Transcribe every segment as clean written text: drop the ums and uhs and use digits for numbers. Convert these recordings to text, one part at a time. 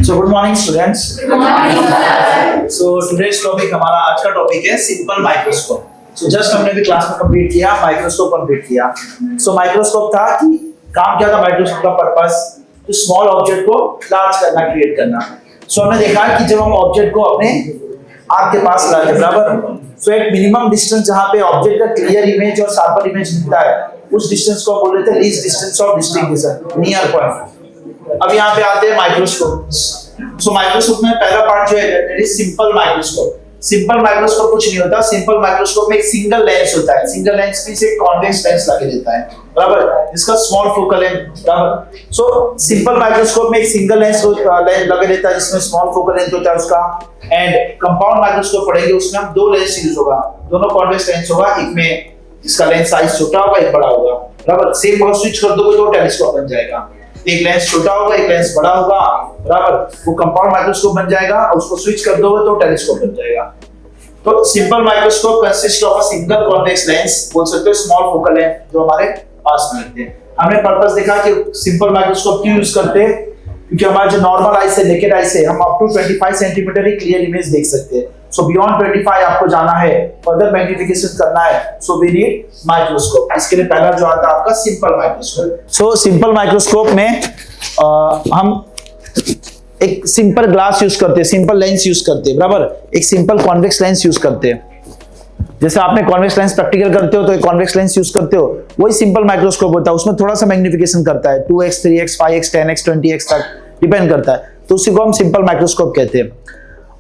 So good morning students. Good morning, sir. So today's topic हमारा आज का topic है सिंपल माइक्रोस्कोप. So just हमने भी क्लास में कंप्लीट किया, माइक्रोस्कोप कंप्लीट किया. So माइक्रोस्कोप था कि काम क्या था माइक्रोस्कोप का पर्पस, तो स्मॉल ऑब्जेक्ट को लार्ज करना, क्रिएट करना. So हमने देखा कि जब हम ऑब्जेक्ट को अपने आँख के पास लाते हैं बराबर, so एक मिनिमम डिस्टेंस जहाँ पे ऑब्जेक्ट का क्लियर इमेज और शार्पर इमेज मिलता है, उस डिस्टेंस को बोल रहे थे least distance of distinction, near point. अब यहाँ पे आते हैं माइक्रोस्कोप. सो माइक्रोस्कोप में पहला पार्ट जो है that is simple microscope. Simple microscope कुछ नहीं होता. सिंपल माइक्रोस्कोप में एक सिंगल लेंस होता है. सिंगल लेंस में से कॉन्वेक्स लेंस लगे रहता है बराबर, जिसका स्मॉल फोकल लेंथ बराबर. सो सिंपल माइक्रोस्कोप में एक सिंगल लेंस लगे रहता है जिसमें स्मॉल फोकल लेंथ होता है उसका. एंड कंपाउंड माइक्रोस्कोप पढ़ेंगे उसमें हम दो लेंस यूज होगा, दोनों कॉन्वेक्स लेंस होगा. एक में इसका लेंस साइज छोटा होगा, एक बड़ा होगा बराबर. सेम अगर स्विच कर दोगे तो टेलीस्कोप बन जाएगा. एक लेंस छोटा होगा, एक लेंस बड़ा होगा बराबर, वो कंपाउंड माइक्रोस्कोप बन जाएगा. और उसको स्विच कर दोगे तो टेलीस्कोप बन जाएगा. तो simple microscope consist of a single convex lens, बोल सकते हो स्मॉल फोकल लेंथ जो हमारे पास में रहते हैं. हमने पर्पस देखा कि सिंपल माइक्रोस्कोप क्यों यूज करते हैं, क्योंकि हमारे जो नॉर्मल आई से नेकेड आई से हम अप टू 25 सेंटीमीटर ही क्लियर इमेज देख सकते हैं. सो बियॉन्ड 25 आपको जाना है, फर्दर मैग्निफिकेशन करना है, सो वी नीड माइक्रोस्कोप. इसके लिए पहला जो आता है आपका simple microscope. So simple microscope में हम एक सिंपल ग्लास यूज करते हैं, सिंपल लेंस यूज करते हैं बराबर. एक सिंपल कॉन्वेक्स लेंस यूज करते हैं. जैसे आपने कॉन्वेक्स लेंस प्रैक्टिकल करते हो तो एक कॉन्वेक्स लेंस यूज करते हो, वही सिंपल माइक्रोस्कोप होता है. उसमें थोड़ा सा मैग्निफिकेशन करता है, 2x 3x 5x 10x 20x तक डिपेंड करता है. तो उसी को हम सिंपल माइक्रोस्कोप कहते हैं.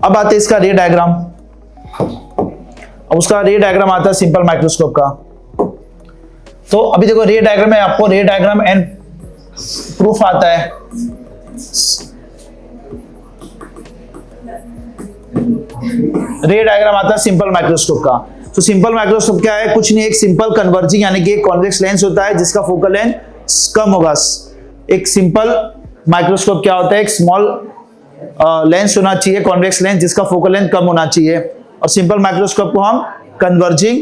अब आते हैं इसका रे डायग्राम. अब उसका रे डायग्राम आता है सिंपल माइक्रोस्कोप का. तो अभी देखो रे डायग्राम में आपको रे डायग्राम एंड प्रूफ आता है. रे डायग्राम आता है सिंपल माइक्रोस्कोप का. तो सिंपल माइक्रोस्कोप क्या है, कुछ नहीं, एक सिंपल कन्वर्जिंग यानी कि एक कॉन्वेक्स लेंस होता है जिसका फोकल लेंथ कम होगा. एक सिंपल माइक्रोस्कोप क्या होता है, एक स्मॉल लेंस होना चाहिए, कॉन्वेक्स लेंस जिसका फोकल लेंथ कम होना चाहिए. और सिंपल माइक्रोस्कोप को हम कन्वर्जिंग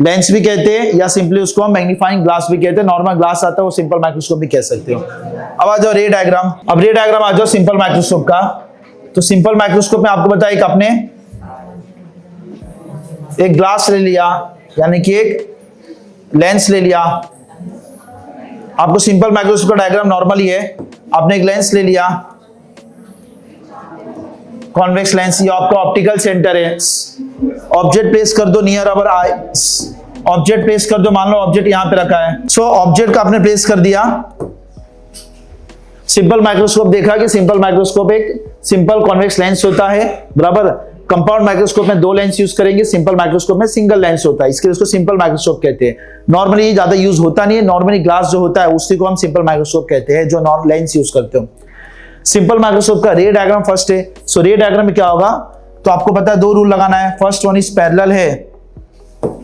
लेंस भी कहते हैं या सिंपली उसको हम मैग्नीफाइंग ग्लास भी कहते हैं. नॉर्मल ग्लास आता है वो सिंपल माइक्रोस्कोप भी कह सकते हो. अब आ जाओ रे डायग्राम. अब रे डायग्राम आ जाओ सिंपल माइक्रोस्कोप का. तो सिंपल माइक्रोस्कोप में आपको बताया एक आपने एक ग्लास ले लिया यानी कि एक लेंस ले लिया. आपको सिंपल माइक्रोस्कोप का डायग्राम नॉर्मली है. आपने एक लेंस ले लिया, कॉन्वेक्स लेंस, ये आपका ऑप्टिकल सेंटर है. ऑब्जेक्ट प्लेस कर दो नियर अवर आई. ऑब्जेक्ट प्लेस कर दो, मान लो ऑब्जेक्ट यहां पे रखा है. सो ऑब्जेक्ट का आपने प्लेस कर दिया. सिंपल माइक्रोस्कोप देखा कि सिंपल माइक्रोस्कोप एक सिंपल कॉन्वेक्स लेंस होता है बराबर. कंपाउंड माइक्रोस्कोप में दो लेंस यूज करेंगे, सिंपल माइक्रोस्कोप में सिंगल लेंस होता है, इसके लिए उसको सिंपल माइक्रोस्कोप कहते हैं. नॉर्मली ज्यादा यूज होता नहीं है. नॉर्मली ग्लास जो होता है उसी को हम सिंपल माइक्रोस्कोप कहते हैं जो नॉन लेंस यूज करते हो. सिंपल माइक्रोस्कोप का रे डायग्राम फर्स्ट है. सो रे डायग्राम में क्या होगा, तो आपको पता है दो रूल लगाना है. फर्स्ट वन इज पैरेलल है.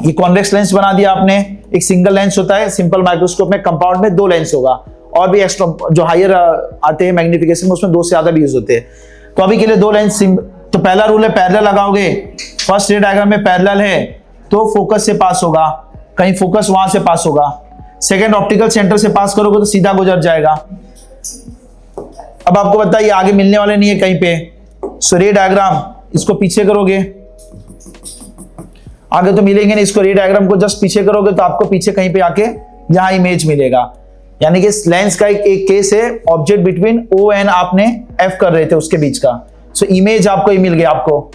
ये कॉन्वेक्स लेंस बना दिया आपने, एक सिंगल लेंस होता है. सिंपल माइक्रोस्कोप में कंपाउंड में दो लेंस होगा, और भी एक्स्ट्रा जो हायर आते हैं मैग्निफिकेशन में उसमें दो से ज्यादा भी यूज होते हैं. तो अभी के लिए दो लेंस. तो पहला रूल है पैरेलल लगाओगे. फर्स्ट रे डायग्राम में पैरेलल है तो फोकस से पास होगा, कहीं फोकस वहां से पास होगा. सेकंड ऑप्टिकल सेंटर से पास करोगे तो सीधा गुजर जाएगा. अब आपको बताइए आगे मिलने वाले नहीं है कहीं पे. सो रे डायग्राम इसको पीछे करोगे, आगे तो मिलेंगे नहीं. इसको रे डायग्राम को जस्ट पीछे करोगे तो आपको पीछे कहीं पे आके यहां इमेज मिलेगा. यानी कि लेंस का एक केस है, ऑब्जेक्ट बिटवीन ओ एंड आपने एफ कर रहे थे उसके बीच का. सो इमेज आपको ही मिल गया, आपको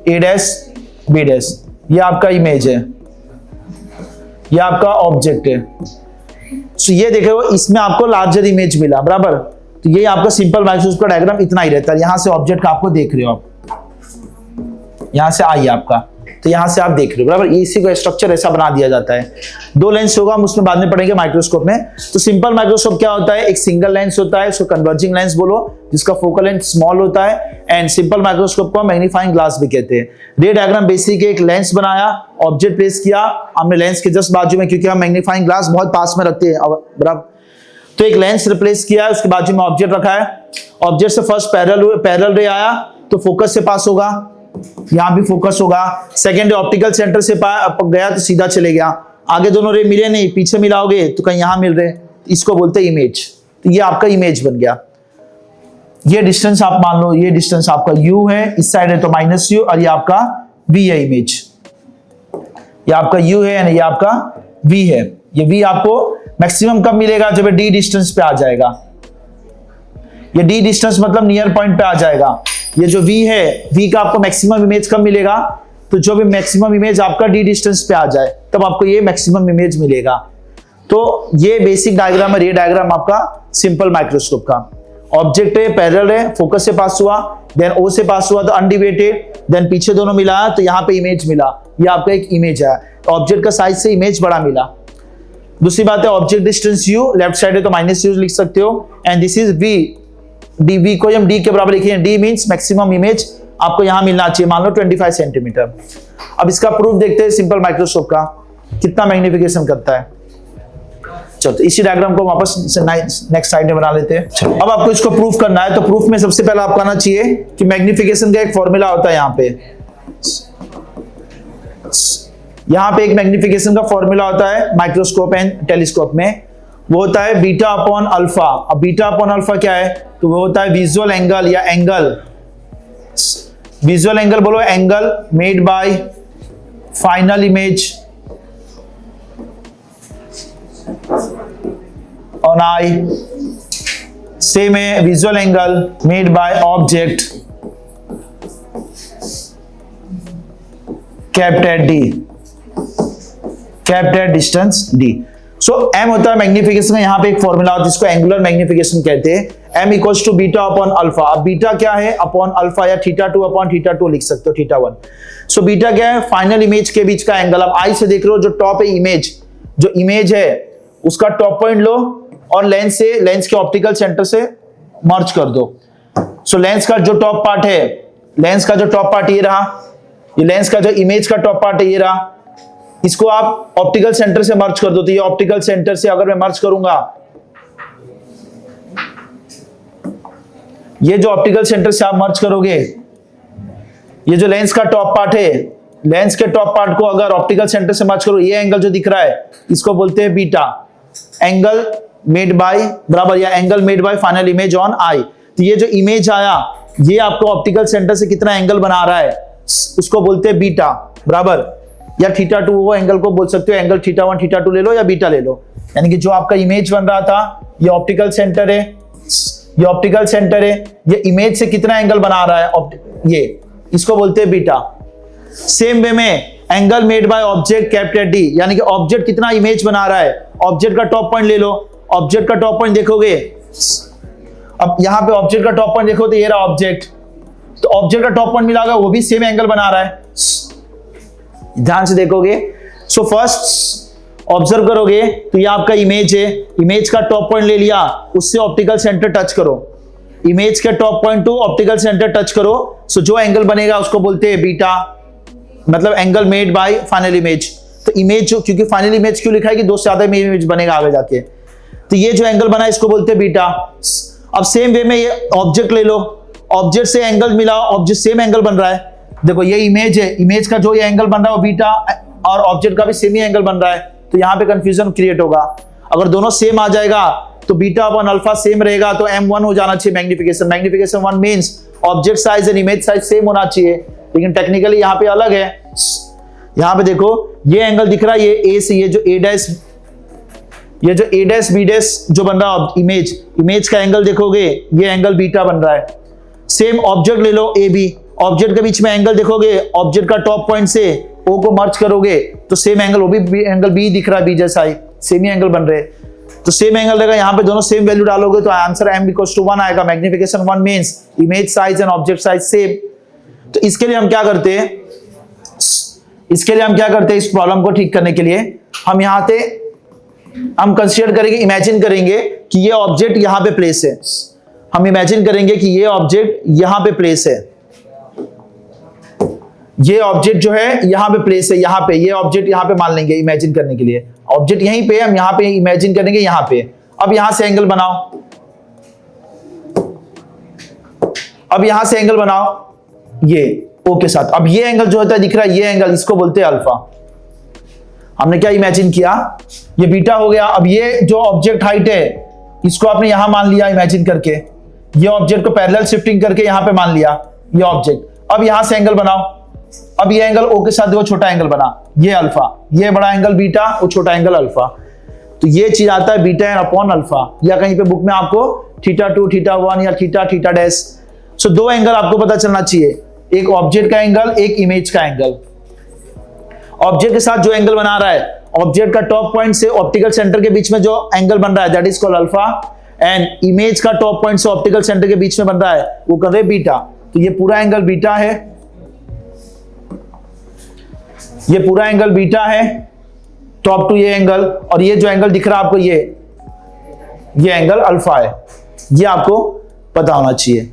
ए डैश बी डैश, ये आपका इमेज है, ये आपका ऑब्जेक्ट है. सो ये देखो इसमें आपको लार्जर इमेज मिला बराबर. तो ये आपका सिंपल माइक्रोस्कोप का डायग्राम इतना ही रहता है. यहां से ऑब्जेक्ट का आपको देख रहे हो आप, यहां से आई आपका, तो यहां से आप देख रहे हो बराबर. इसी को स्ट्रक्चर ऐसा बना दिया जाता है. दो लेंस होगा, हम उसमें बाद में पढ़ेंगे माइक्रोस्कोप में. तो सिंपल माइक्रोस्कोप क्या होता है, एक सिंगल लेंस होता है, उसको कन्वर्जिंग लेंस बोलो, जिसका फोकल लेंथ स्मॉल होता है. एंड सिंपल माइक्रोस्कोप को मैग्नीफाइंग ग्लास भी कहते हैं. रे डायग्राम बेसिक एक लेंस बनाया, ऑब्जेक्ट प्लेस किया हमने लेंस के जस्ट बाजू में, क्योंकि हम मैग्नीफाइंग ग्लास बहुत पास में रखते हैं बराबर. तो एक लेंस रिप्लेस किया, उसके बाजू में ऑब्जेक्ट रखा है. ऑब्जेक्ट से फर्स्ट पैरेलल रे आया तो फोकस से पास होगा, यहां भी फोकस होगा. सेकेंड ऑप्टिकल सेंटर से गया तो सीधा चले गया. आगे दोनों रे मिले नहीं, पीछे मिलाओगे तो कहीं यहां मिल रहे, इसको बोलते हैं इमेज. तो ये आपका इमेज बन गया. ये डिस्टेंस आप मान लो, ये डिस्टेंस आपका u है, इस साइड है तो -u, और ये आपका v है इमेज। ये आपका u है यानी ये आपका v है। ये v आपको मैक्सिमम कब मिलेगा? जब ये d डिस्टेंस पे आ जाएगा। ये d डिस्टेंस मतलब नियर पॉइंट पे आ जाएगा। ये जो v है, v का आपको मैक्सिमम इमेज कब मिलेगा? तो जो भी मैक्सिमम इमेज आपका d डिस्टेंस पे आ जाए तब आपको ये मैक्सिमम इमेज मिलेगा। तो ये बेसिक डायग्राम है, ये डायग्राम आपका सिंपल माइक्रोस्कोप का। ऑब्जेक्ट है, पैरेलल है, फोकस से पास हुआ, देन ओ से पास हुआ तो अनडिवेटेड, देन पीछे दोनों मिलाया तो यहाँ पे इमेज मिला। ये आपका एक इमेज है। ऑब्जेक्ट का साइज से इमेज बड़ा मिला। दूसरी बात है object distance u, left side है तो -u लिख सकते हो, and this is v। dv को हम d के बराबर लिखेंगे। d मींस मैक्सिमम इमेज आपको यहां मिलना चाहिए, मान लो 25 सेंटीमीटर। अब इसका प्रूफ देखते हैं सिंपल माइक्रोस्कोप का कितना मैग्निफिकेशन करता है। चलो तो इसी डायग्राम को वापस नेक्स्ट स्लाइड में बना लेते हैं। अब आपको इसको प्रूफ करना है तो प्रूफ में सबसे पहले आपको आना चाहिए कि मैग्निफिकेशन का एक फॉर्मूला होता है। यहाँ पे एक मैग्निफिकेशन का फॉर्मूला होता है माइक्रोस्कोप एंड टेलीस्कोप में, वो होता है बीटा अपॉन अल्फा। अब बीटा अपॉन अल्फा क्या है? तो वो होता है विजुअल एंगल या एंगल, विजुअल एंगल बोलो, angle made by final image on eye. Same है visual angle made by object kept at d, kept at distance d। So m होता है मैग्निफिकेशन का। यहाँ पे एक फॉर्मूला होता है जिसको एंगुलर मैग्निफिकेशन कहते हैं, m equals to beta upon alpha. अब बीटा क्या है? अपॉन अल्फा, या θ2 अपॉन θ2 लिख सकते हो, θ1। सो बीटा क्या है? फाइनल इमेज के बीच का एंगल। अब आई से देख रहे हो, जो टॉप है इमेज, जो इमेज है उसका टॉप पॉइंट लो और लेंस से, लेंस के ऑप्टिकल सेंटर से मर्ज कर दो। सो लेंस का जो टॉप पार्ट है, लेंस का जो टॉप पार्ट ये रहा, ये लेंस का जो इमेज का टॉप पार्ट है ये रहा, इसको आप ऑप्टिकल सेंटर से मर्ज कर दो। तो ये ऑप्टिकल सेंटर से अगर मैं मर्ज करूंगा, ये जो ऑप्टिकल सेंटर से आप मर्ज करोगे, ये जो लेंस का टॉप पार्ट है, लेंस के टॉप पार्ट को अगर ऑप्टिकल सेंटर से मर्ज करो, ये एंगल जो दिख रहा है इसको बोलते हैं बीटा, एंगल मेड बाय बराबर, या angle made by final image on eye. तो ये जो इमेज आया, ये आपको ऑप्टिकल सेंटर से कितना एंगल बना रहा है उसको बोलते हैं बीटा बराबर, या θ2 वो एंगल को बोल सकते हो, एंगल θ1 θ2 ले लो या बीटा ले लो। यानी कि जो आपका इमेज बन रहा था, ये ऑप्टिकल सेंटर है, ये ऑप्टिकल सेंटर है, ये इमेज से कितना एंगल बना रहा है, ये इसको बोलते हैं बीटा। सेम वे में angle made by object kept at D, यानी कि ऑब्जेक्ट कितना इमेज बना रहा है, ऑब्जेक्ट का टॉप पॉइंट ले लो, ऑब्जेक्ट का टॉप पॉइंट देखोगे, अब यहां पे ऑब्जेक्ट का टॉप पॉइंट देखो तो ये रहा ऑब्जेक्ट, तो ऑब्जेक्ट का टॉप पॉइंट मिला होगा, वो भी सेम एंगल बना रहा है। ध्यान से देखोगे, सो फर्स्ट ऑब्जर्व करोगे तो ये आपका इमेज है, इमेज का टॉप पॉइंट ले लिया, उससे ऑप्टिकल सेंटर टच करो, इमेज के top point two optical centre touch करो, सो जो एंगल बनेगा उसको बोलते हैं बीटा, मतलब angle made by final image. तो इमेज जो, क्योंकि फाइनल इमेज क्यों लिखा है कि दो से ज्यादा इमेज बनेगा आगे जाके, तो ये जो एंगल बना इसको बोलते हैं बीटा। अब सेम वे में ये ऑब्जेक्ट ले लो, ऑब्जेक्ट से एंगल मिला, ऑब्जेक्ट सेम एंगल बन रहा है, देखो ये इमेज है, इमेज का जो ये एंगल बन रहा है वो बीटा, और ऑब्जेक्ट का भी सेम ही एंगल बन रहा है, तो यहाँ पे कंफ्यूजन क्रिएट होगा। अगर दोनों सेम आ जाएगा तो बीटा अपॉन अल्फा सेम रहेगा, तो m1 हो जाना चाहिए magnification. Magnification 1 means object size and image size same होना चाहिए, लेकिन टेक्निकली यहाँ पे अलग है। यहाँ पे देखो ये एंगल दिख रहा है, ये a से ये जो a डैश, ये जो a डैश b डैश जो बन रहा है इमेज, इमेज का एंगल देखोगे ये एंगल बीटा बन रहा है। सेम ऑब्जेक्ट ले लो ab, ऑब्जेक्ट के बीच में एंगल देखोगे, ऑब्जेक्ट का टॉप पॉइंट से o को मर्ज करोगे तो सेम एंगल, वो भी एंगल b दिख रहा है, b जैसा ही सेम ही एंगल बन रहे, तो सेम एंगल रहेगा। यहाँ पे दोनों सेम वैल्यू डालोगे तो आंसर m इक्वल्स टू 1 आएगा। Magnification 1 means image size and object size same. तो इसके लिए हम क्या करते हैं, इसके लिए हम क्या करते हैं, इस प्रॉब्लम को ठीक करने के लिए हम यहाँ पे हम कंसीडर करेंगे, इमेजिन करेंगे कि ये ऑब्जेक्ट यहाँ पे प्लेस है, हम इमेजिन करेंगे कि ये ऑब्जेक्ट यहाँ पे प्लेस है, ये ऑब्जेक्ट जो है यहाँ पे प्लेस है, यहाँ पे ये ऑब्जेक्ट यहाँ पे मान लेंगे इमेजिन करने के लिए, ऑब्जेक्ट यहीं पे, हम यहाँ पे इमेजिन करेंगे यहाँ पे। अब यहाँ से एंगल बनाओ, अब यहाँ से एंगल बनाओ ये ओ के साथ। अब ये एंगल जो होता है दिख रहा है, ये एंगल इसको बोलते हैं अल्फा। हमने क्या इमेजिन किया, ये बीटा हो गया। अब ये जो ऑब्जेक्ट हाइट है इसको आपने यहां मान लिया इमेजिन करके, ये ऑब्जेक्ट को पैरेलल शिफ्टिंग करके यहां पे मान लिया ये ऑब्जेक्ट। अब यहां से एंगल बनाओ, अब ये एंगल O के साथ वो छोटा एंगल बना, ये अल्फा, ये बड़ा एंगल बीटा, वो छोटा एंगल अल्फा। तो ये चीज आता है बीटा एन अपॉन अल्फा, या कहीं पे बुक में आपको θ2 θ1 या θ डैश। सो दो एंगल आपको पता चलना चाहिए, एक ऑब्जेक्ट का एंगल, एक इमेज का एंगल। ऑब्जेक्ट के साथ जो एंगल बना रहा है, ऑब्जेक्ट का टॉप पॉइंट से ऑप्टिकल सेंटर के बीच में जो एंगल बन रहा है that is called alpha, and image का टॉप पॉइंट से ऑप्टिकल सेंटर के बीच में बन रहा है वो कर रहे बीटा। तो ये पूरा एंगल बीटा है, ये पूरा एंगल बीटा है टॉप टू ये एंगल, और ये जो एंगल दिख रहा है आपको ये एंगल अल्फा है। ये आपको पता होना चाहिए।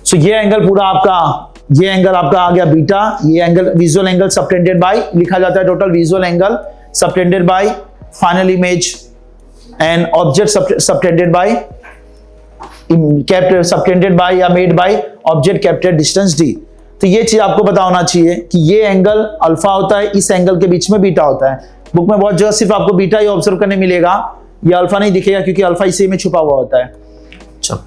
सो ये एंगल पूरा आपका, ये एंगल आपका आ गया बीटा, ये angle visual angle subtended by, लिखा जाता है total visual angle subtended by final image and object subtended by subtended by या made by object captured distance d। तो ये चीज आपको पता होना चाहिए कि ये एंगल अल्फा होता है, इस एंगल के बीच में बीटा होता है। बुक में बहुत जगह सिर्फ आपको बीटा ही ऑब्जर्व करने मिलेगा, ये अल्फा नहीं दिखेगा क्योंकि अल्फा इसी में छुपा हुआ होता है। चलो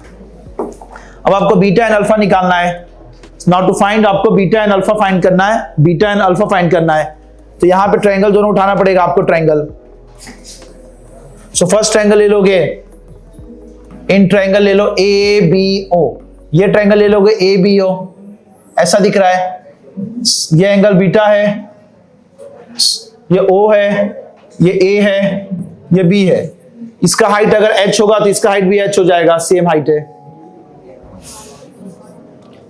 अब आपको बीटा एंड अल्फा निकालना है। नाउ टू फाइंड, आपको बीटा एंड अल्फा फाइंड करना है, बीटा एंड अल्फा फाइंड करना है। तो यहां पे ट्रायंगल दोनों उठाना पड़ेगा आपको, ट्रायंगल। सो फर्स्ट ट्रायंगल ले लोगे, इन ट्रायंगल ले लो ABO, ये ट्रायंगल ले लोगे ABO, ऐसा दिख रहा है। ये एंगल बीटा है, ये O है, ये A है, ये B है। इसका हाइट अगर H होगा तो इसका हाइट भी H हो जाएगा, सेम हाइट है।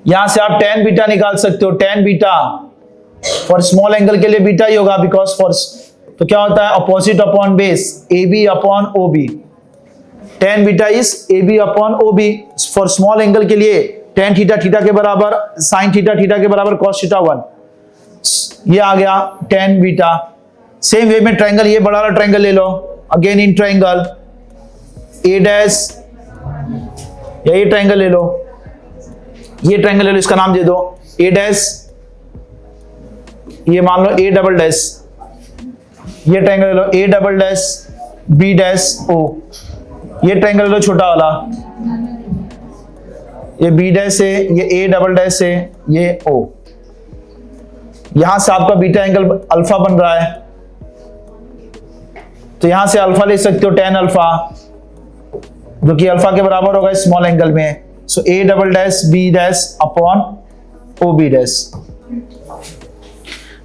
यहां से आप tan बीटा निकाल सकते हो, tan beta for small angle के लिए बीटा ही होगा, बिकॉज फॉर, तो क्या होता है opposite upon base, AB upon OB। tan beta is AB upon OB। For small angle के लिए tan थीटा थीटा के बराबर, sin थीटा थीटा के बराबर cos थीटा 1। ये आ गया tan बीटा। सेम वे में ट्रायंगल, ये बड़ा वाला ट्रायंगल ले लो, again in triangle A dash, या ये ट्रायंगल ले लो, ये ट्रायंगल ले लो, इसका नाम दे दो A डैश, ये मान लो A डबल डैश, ये ट्रायंगल ले लो A double dash B dash O, ये ट्रायंगल ले लो छोटा वाला, ये B डैश है, ये A डबल डैश है, ये O। यहां से आपका बीटा एंगल अल्फा बन रहा है, तो यहां से अल्फा ले सकते हो tan अल्फा, जो कि अल्फा के बराबर होगा स्मॉल एंगल में। सो A double dash B dash upon OB dash.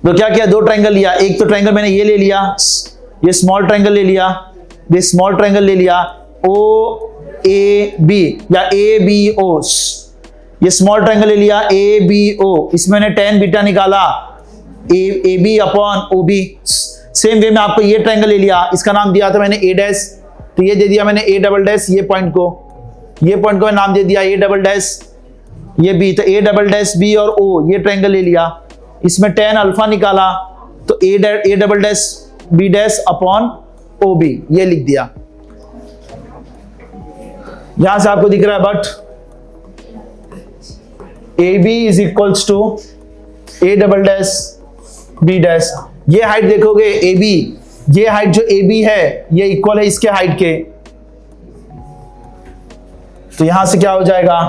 तो क्या किया, दो ट्रायंगल लिया, एक तो ट्रायंगल मैंने ये ले लिया, ये स्मॉल ट्रायंगल ले लिया, ये स्मॉल ट्रायंगल ले लिया OAB या ABO, ये स्मॉल ट्रायंगल ले लिया ABO, इसमें मैंने tan बीटा निकाला AB upon OB। Same way में आपको ये ट्रायंगल ले लिया, इसका नाम दिया था मैंने A डैश, तो ये दे दिया मैंने A डबल डैश, ये पॉइंट को मैं नाम दे दिया A डबल डैश, ये B, तो A डबल डैश B और O, ये ट्रायंगल ले लिया, इसमें tan अल्फा निकाला, तो A double dash B dash upon OB, ये लिख दिया। यहां से आपको दिख रहा है but AB is equals to A double dash B dash. ये हाइट देखोगे AB, ये हाइट जो AB है ये इक्वल है इसके हाइट के, तो यहां से क्या हो जाएगा,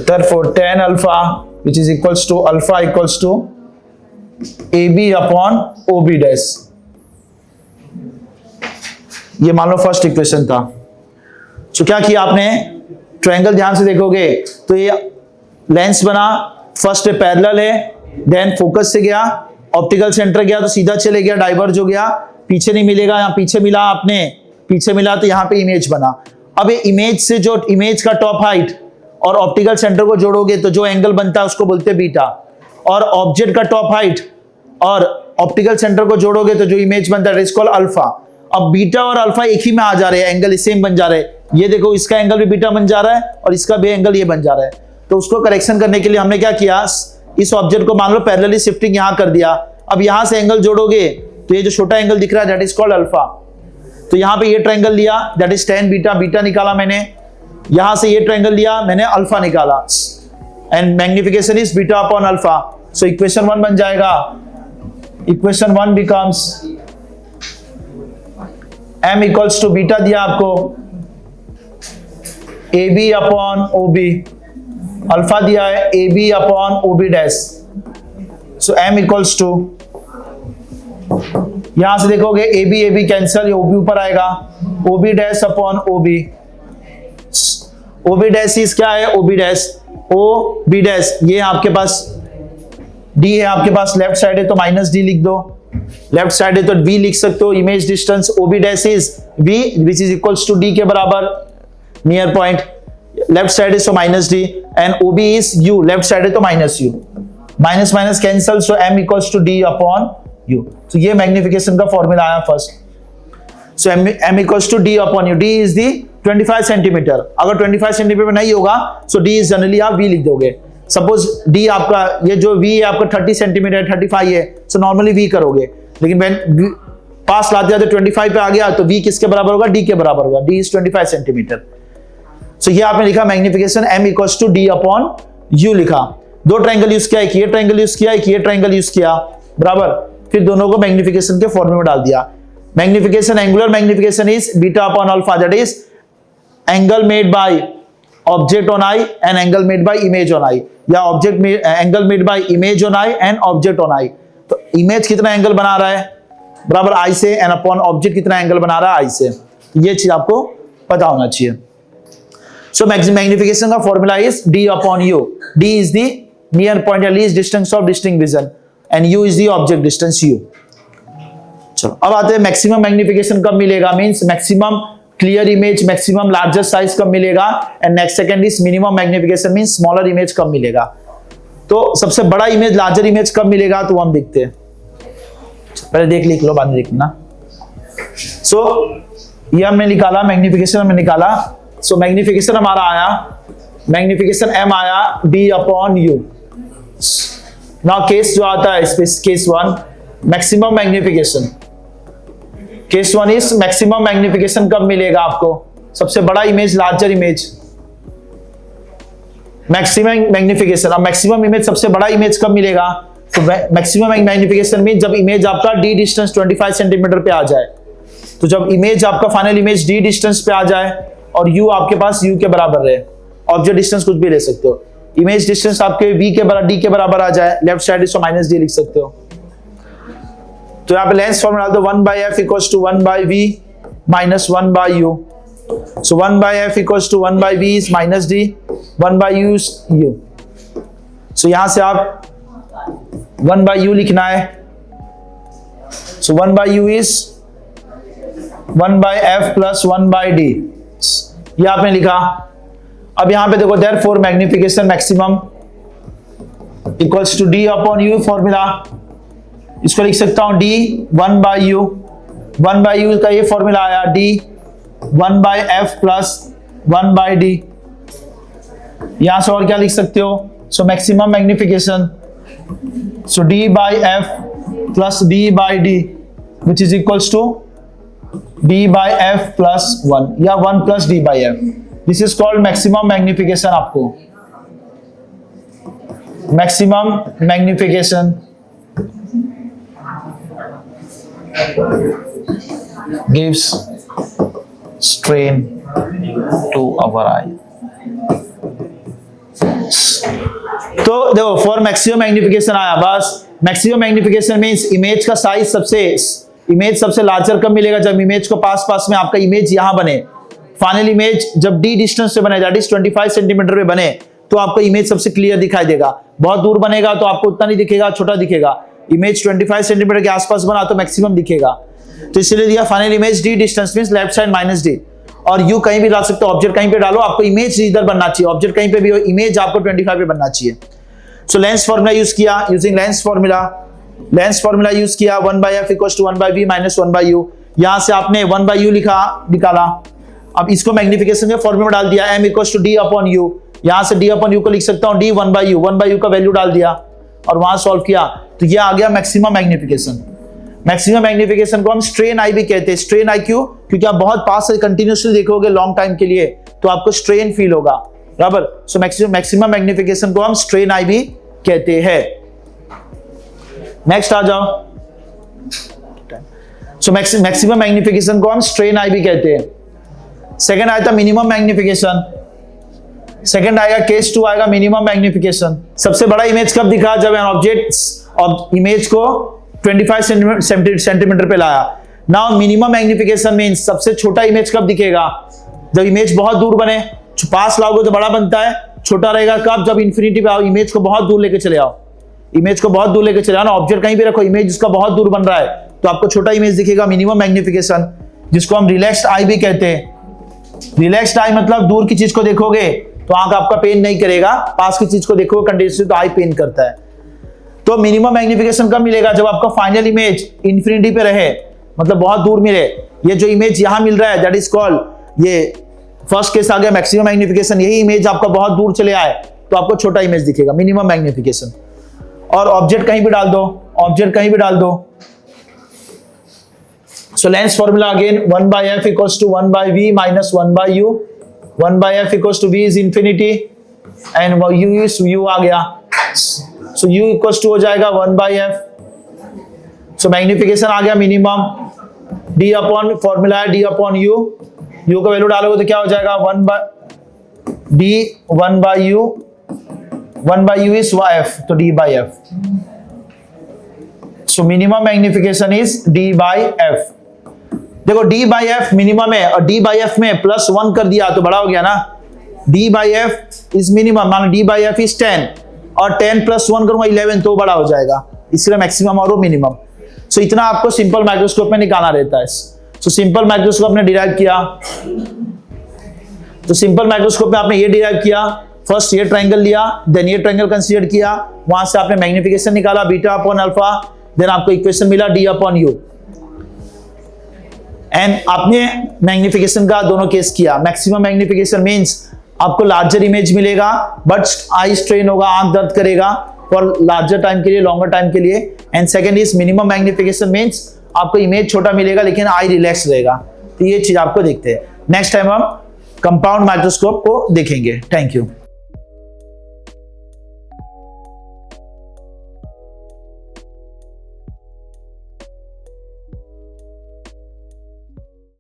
therefore tan alpha which is equals to alpha equals to AB upon OB dash. ये मान लो फर्स्ट इक्वेशन था। तो क्या किया आपने, ट्रायंगल ध्यान से देखोगे तो ये लेंस बना, फर्स्ट पैरेलल है, देन फोकस से गया, ऑप्टिकल सेंटर गया तो सीधा चले गया, डाइवर्ज हो गया, पीछे नहीं मिलेगा, यहाँ पीछे मिला, आपने पीछे मिला तो यहाँ पे इमेज बना। अब ये इमेज से जो इमेज का टॉप हाइट और ऑप्टिकल सेंटर को जोड़ोगे तो जो एंगल बनता है उसको बोलते हैं बीटा, और ऑब्जेक्ट का टॉप हाइट और ऑप्टिकल सेंटर को जोड़ोगे तो जो इमेज बनता है इट इज कॉल्ड अल्फा। अब बीटा और अल्फा एक ही में आ जा रहे हैं, एंगल सेम बन जा रहे हैं। ये देखो इसका एंगल भी बीटा बन जा रहा है और इसका भी एंगल ये बन जा रहा है। तो उसको करेक्शन करने के लिए हमने क्या किया, इस ऑब्जेक्ट को मान लो पैरेलली शिफ्टिंग यहां कर दिया। अब यहां से एंगल जोड़ोगे तो ये जो छोटा एंगल दिख रहा है दैट इज कॉल्ड अल्फा। तो यहां पे ये ट्रायंगल लिया that is tan beta, beta निकाला मैंने, यहां से ये ट्रायंगल लिया मैंने, अल्फा निकाला, and magnification is beta upon alpha. So equation 1 बन जाएगा, equation 1 becomes m equals to beta दिया आपको AB अपॉन OB, अल्फा दिया है AB upon OB dash. So m equals to, यहां से देखोगे AB कैंसिल, OB ऊपर आएगा, OB dash upon OB dash is क्या है, OB डैश, ये आपके पास D है, आपके पास लेफ्ट साइड है तो माइनस D लिख दो, लेफ्ट साइड है तो V लिख सकते हो। Image distance OB dash is V which is equals to D के बराबर, नियर पॉइंट, लेफ्ट साइड है तो minus D and OB is U, left side है तो minus U, minus minus cancel, so m equals to D upon U। तो ये magnification का formula आया first. So m equals to D upon U, D is the 25 centimetre, अगर 25 centimetre नहीं होगा सो D is generally आप V लिख दोगे। सपोज D आपका, ये जो V है आपका 30 सेंटीमीटर 35 है, सो नॉर्मली V करोगे, लेकिन व्हेन पास लाते जाते 25 पे आ गया तो V किसके बराबर होगा, D के बराबर होगा, D इज 25 सेंटीमीटर। सो ये आपने लिखा magnification m equals to D upon U लिखा। दो ट्रायंगल यूज किया, एक ये ट्रायंगल यूज किया, एक ये ट्रायंगल यूज किया, बराबर, फिर दोनों को मैग्निफिकेशन के फॉर्मूले में डाल दिया। Magnification, angular magnification is beta upon alpha, that is angle made by object on eye and angle made by image on eye, या object angle made by image on eye and object on eye. तो image कितना angle बना रहा है, बराबर आई से, and upon object कितना angle बना रहा है आई से, ये चीज आपको पता होना चाहिए। सो मैग्निफिकेशन का formula is D upon U, D is the near point या least distance of distinct vision and U is the object distance U। चलो अब आते हैं मैक्सिमम मैग्निफिकेशन कब मिलेगा, means maximum clear image, maximum larger size कब मिलेगा, and next second is minimum magnification means smaller image कब मिलेगा। तो सबसे बड़ा इमेज, लार्जर इमेज कब मिलेगा, तो हम देखते हैं, पहले देख लिख लो बाद में देखना। सो ये हमने निकाला, मैग्निफिकेशन हमने निकाला। सो मैग्निफिकेशन हमारा आया, मैग्निफिकेशन m आया D upon U। Now case जो आता है इस case one, maximum magnification, case one is maximum magnification कब मिलेगा आपको, सबसे बड़ा image, larger image, maximum magnification. अब मैक्सिमम इमेज, सबसे बड़ा इमेज कब मिलेगा, तो मैक्सिमम मैग्निफिकेशन में जब इमेज आपका D डिस्टेंस 25 सेंटीमीटर पे आ जाए, तो जब इमेज आपका फाइनल इमेज D डिस्टेंस पे आ जाए और U आपके पास U के बराबर रहे, ऑब्जेक्ट डिस्टेंस कुछ भी ले सकते हो, इमेज डिस्टेंस आपके V के बराबर D के बराबर आ जाए, लेफ्ट साइड इसको माइनस D लिख सकते हो। तो यहाँ पे लेंस फॉर्मूला डाल दो, 1/f equals to 1/v minus 1/u। So 1/f equals to 1/v is minus D, 1/u is U। So यहां से आप 1/u लिखना है। सो 1/u is 1/f plus 1/d, ये आपने लिखा। अब यहां पे देखो, therefore magnification maximum equals to D upon U formula, इसको लिख सकता हूं D 1/u, 1/u का ये फॉर्मूला आया D 1/f प्लस 1/d। यहां से और क्या लिख सकते हो, so maximum magnification, so D/f plus D/d which is equals to D/f plus 1 या 1 plus D/f। This is called maximum magnification. आपको maximum magnification gives strain to our eye। तो देखो, फॉर मैक्सिमम मैग्निफिकेशन आया, बस मैक्सिमम मैग्निफिकेशन मींस इमेज का size सबसे larger कब मिलेगा, जब इमेज को पास में आपका इमेज यहां बने, फाइनल इमेज जब D डिस्टेंस से बने, दैट इज 25 सेंटीमीटर पे बने, तो आपको इमेज सबसे क्लियर दिखाई देगा। बहुत दूर बनेगा तो आपको उतना नहीं दिखेगा, छोटा दिखेगा। इमेज 25 सेंटीमीटर के आसपास बना तो मैक्सिमम दिखेगा, तो इसलिए दिया final image D distance means left side minus D, और U कहीं भी डाल सकते हो, ऑब्जेक्ट कहीं पे डालो, आपको इमेज इधर बनना चाहिए, ऑब्जेक्ट कहीं पे भी हो, इमेज आपको 25 पे बनना चाहिए। सो लेंस फॉर्मूला यूज किया, यूजिंग लेंस फॉर्मूला यूज किया, 1/f equals to 1/v minus 1/u। यहां से आपने 1/u लिखा, निकाला। अब इसको मैग्निफिकेशन के फॉर्मूला में डाल दिया, m equals to D upon U। यहां से D अपॉन U को लिख सकता हूं D 1/u का वैल्यू डाल दिया और वहां सॉल्व किया, तो ये आ गया मैक्सिमम मैग्निफिकेशन। मैक्सिमम मैग्निफिकेशन को हम स्ट्रेन आई भी कहते हैं। स्ट्रेन आई क्यों? क्योंकि आप बहुत पास से कंटिन्यूअसली देखोगे लॉन्ग टाइम के लिए तो आपको स्ट्रेन फील होगा, बराबर। सो मैक्सिमम मैग्निफिकेशन को हम स्ट्रेन आई भी कहते हैं। नेक्स्ट आ जाओ। सो मैक्सिमम मैग्निफिकेशन को हम स्ट्रेन आई भी कहते हैं। सेकंड आया था मिनिमम मैग्निफिकेशन, सेकंड आएगा केस 2 आएगा मिनिमम मैग्निफिकेशन। सबसे बड़ा इमेज कब दिखा? जब ऑब्जेक्ट इमेज को 25 सेंटीमीटर पे लाया। नाउ मिनिमम मैग्निफिकेशन मींस सबसे छोटा इमेज कब दिखेगा? जब इमेज बहुत दूर बने। पास लाओगे तो बड़ा बनता है, छोटा रहेगा कब? जब इंफिनिटी पे आओ, इमेज को बहुत दूर लेके चले आओ, इमेज को बहुत दूर लेके चले आओ ना, ऑब्जेक्ट कहीं भी रखो, इमेज उसका बहुत दूर बन रहा है तो आपको छोटा इमेज दिखेगा, मिनिमम मैग्निफिकेशन, जिसको हम रिलैक्स्ड आई भी कहते हैं। रिलैक्स्ड आई मतलब दूर की चीज को देखोगे तो आंख आपका पेन नहीं करेगा, पास की चीज को देखोगे कंटिन्यूसली तो आई पेन करता है। तो मिनिमम मैग्निफिकेशन कब मिलेगा? जब आपका फाइनल इमेज इंफिनिटी पे रहे, मतलब बहुत दूर मिले। ये जो इमेज यहां मिल रहा है दैट इज कॉल्ड, ये फर्स्ट केस आ गया मैक्सिमम मैग्निफिकेशन। यही इमेज आपका बहुत दूर चले आए तो आपको छोटा इमेज दिखेगा, मिनिमम मैग्निफिकेशन। और ऑब्जेक्ट कहीं भी डाल दो, ऑब्जेक्ट कहीं भी डाल दो। So lens formula again 1/f equals to 1/v minus 1/u। 1/f equals to v is infinity and u is u आ गया। सो u इक्वल्स टू हो जाएगा 1/f। सो मैग्निफिकेशन आ गया मिनिमम, d अपॉन फॉर्मूला है d अपॉन u। u का value डालोगे तो क्या हो जाएगा 1/u। 1/u is f, तो d/f। So minimum magnification is d/f। देखो d/f मिनिमम है और d/f में +1 कर दिया तो बड़ा हो गया ना। d/f इज मिनिमम, मान d/f इज 10 और 10 + 1 करूंगा 11 तो बड़ा हो जाएगा, इसलिए मैक्सिमम और मिनिमम। सो इतना आपको सिंपल माइक्रोस्कोप में निकालना रहता है। सो सिंपल माइक्रोस्कोप ने डिराइव किया, तो सिंपल माइक्रोस्कोप में आपने ये डिराइव किया, फर्स्ट ये ट्रायंगल लिया, देन ये ट्रायंगल कंसीडर किया, वहां से आपने मैग्निफिकेशन निकाला बीटा अपॉन अल्फा, देन आपको इक्वेशन मिला d अपॉन u। एंड आपने मैग्निफिकेशन का दोनों केस किया। मैक्सिमम मैग्निफिकेशन मींस आपको लार्जर इमेज मिलेगा बट आई स्ट्रेन होगा, आंख दर्द करेगा फॉर लार्जर टाइम के लिए, लॉन्गर टाइम के लिए। And second is minimum magnification means आपको इमेज छोटा मिलेगा लेकिन आई रिलैक्स रहेगा। तो ये चीज आपको देखते हैं। नेक्स्ट टाइम हम कंपाउंड माइक्रोस्कोप को देखेंगे। Thank you.